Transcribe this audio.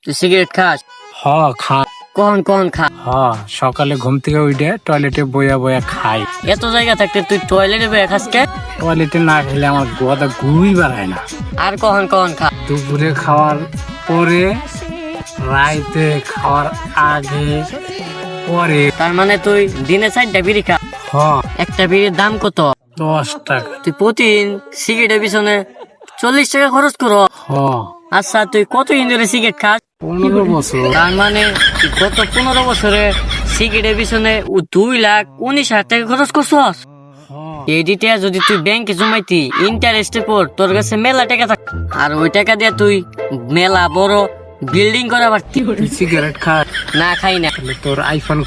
তুই সিগারেট খাস? হ খা কখন কখন খা? হ সকালে ঘুম থেকে উঠে টয়লেটে বইয়া বইয়া খাই। এত জায়গা থাকতে তুই টয়লেটে বসে খাস কে? টয়লেটে না খেলে আমার গোয়াটা ঘুমই বাড়ায় না। আর কখন কখন খা? দুপুরে খাওয়ার পরে, রাইতে খাওয়ার আগে, পরে। তার মানে তুই দিনে 4টা বিড়ি খা? হ একটা বিড়ির দাম কত? 10 টাকা। তুই প্রতিদিন সিগারেটের পিছনে 40 টাকা খরচ কর? হ আচ্ছা তুই কতদিন ধরে সিগারেট খাস? 15 বছর। তার মানে তুই গত 15 বছরে সিগারেটের পিছনে 2,19,000 টাকা খরচ করছস। এডিটা যদি তুই ব্যাংকে জমাইতি ইন্টারেস্টের পর তোর কাছে মেলা টাকা থাক, আর ওই টাকা দিয়ে তুই মেলা বড় বিল্ডিং করা পারতি। তুই সিগারেট খা? না খাই না। তাহলে তোর আইফোন